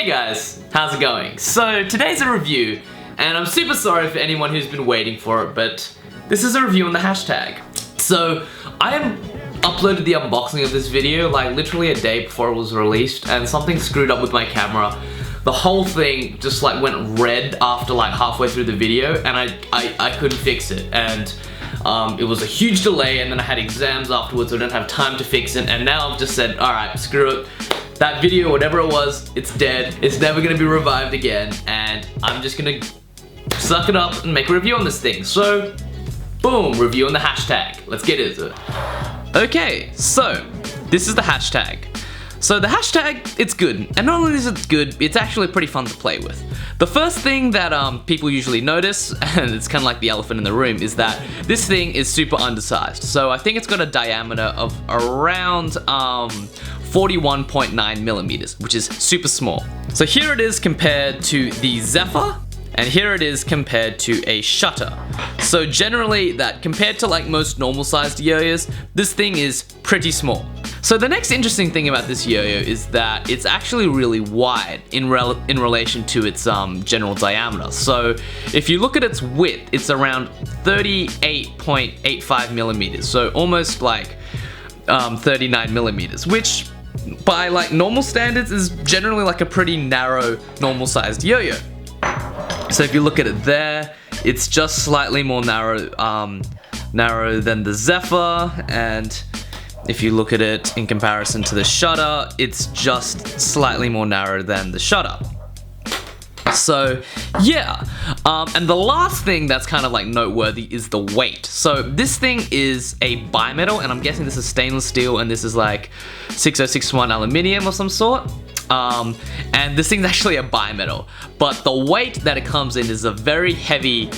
Hey guys, how's it going? So today's a review, and I'm super sorry for anyone who's been waiting for it, but this is a review on the hashtag. So I uploaded the unboxing of this video like literally a day before it was released, and something screwed up with my camera. The whole thing just like went red after like halfway through the video, and I couldn't fix it, and it was a huge delay, and then I had exams afterwards, so I didn't have time to fix it, and now I've just said, alright, screw it. That video, whatever it was, it's dead. It's never gonna be revived again, and I'm just gonna suck it up and make a review on this thing. So, boom, review on the hashtag. Let's get into it. Okay, so this is the hashtag. So the hashtag, it's good, and not only is it good, it's actually pretty fun to play with. The first thing that people usually notice, and it's kind of like the elephant in the room, is that this thing is super undersized. So I think it's got a diameter of around 41.9 millimeters, which is super small. So here it is compared to the Zephyr, and here it is compared to a Shutter. So generally, that compared to like most normal sized yo-yos, this thing is pretty small. So the next interesting thing about this yo-yo is that it's actually really wide in relation to its general diameter. So if you look at its width, it's around 38.85 millimeters, so almost like 39 millimeters, which by like normal standards is generally like a pretty narrow normal sized yo-yo. So if you look at it there, it's just slightly more narrow than the Zephyr, and if you look at it in comparison to the Shutter, it's just slightly more narrow than the Shutter. So yeah, and the last thing that's kind of like noteworthy is the weight. So this thing is a bimetal, and I'm guessing this is stainless steel, and this is like 6061 aluminium of some sort. And this thing's actually a bimetal, but the weight that it comes in is a very heavy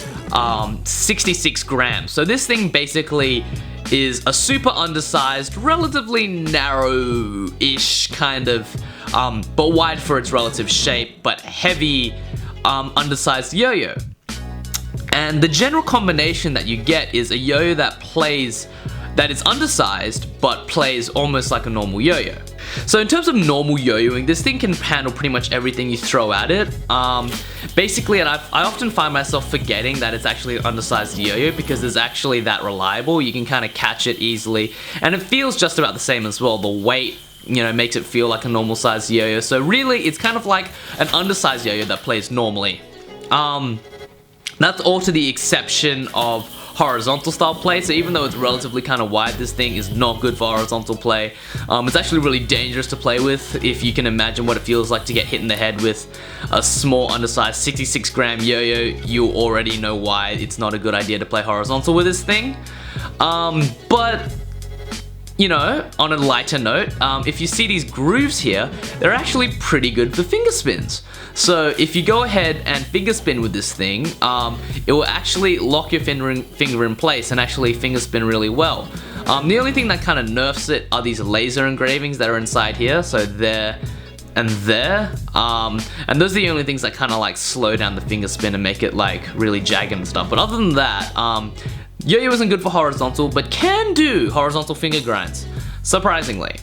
66 grams. So this thing basically is a super undersized, relatively narrow-ish kind of, but wide for its relative shape, but heavy, undersized yo-yo. And the general combination that you get is a yo-yo that is undersized, but plays almost like a normal yo-yo. So in terms of normal yo-yoing, this thing can handle pretty much everything you throw at it. Basically, and I often find myself forgetting that it's actually an undersized yo-yo because it's actually that reliable. You can kind of catch it easily, and it feels just about the same as well. The weight, you know, makes it feel like a normal sized yo-yo. So really, it's kind of like an undersized yo-yo that plays normally. That's all to the exception of horizontal style play. So even though it's relatively kind of wide, this thing is not good for horizontal play. It's actually really dangerous to play with. If you can imagine what it feels like to get hit in the head with a small undersized 66 gram yo-yo, you already know why it's not a good idea to play horizontal with this thing. But you know, on a lighter note, if you see these grooves here, they're actually pretty good for finger spins. So if you go ahead and finger spin with this thing, it will actually lock your finger in place and actually finger spin really well. The only thing that kind of nerfs it are these laser engravings that are inside here, so there and there. And those are the only things that kind of like slow down the finger spin and make it like really jagged and stuff. But other than that, yo-yo isn't good for horizontal, but can do horizontal finger grinds, surprisingly.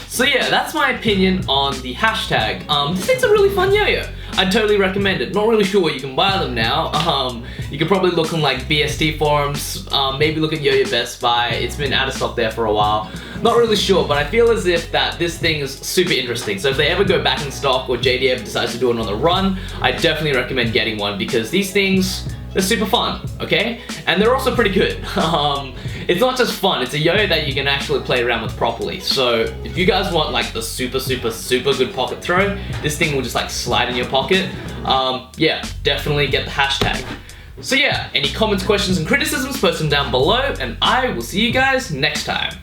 So yeah, that's my opinion on the hashtag. This thing's a really fun yo-yo. I'd totally recommend it. Not really sure where you can buy them now. You can probably look on like BST forums, maybe look at Yo-Yo Best Buy. It's been out of stock there for a while. Not really sure, but I feel as if that this thing is super interesting. So if they ever go back in stock or JD ever decides to do another run, I definitely recommend getting one because these things, they're super fun, okay? And they're also pretty good. It's not just fun, it's a yo-yo that you can actually play around with properly. So if you guys want like the super good pocket throw, this thing will just like slide in your pocket. Yeah, definitely get the hashtag. So yeah, any comments, questions, and criticisms, post them down below, and I will see you guys next time.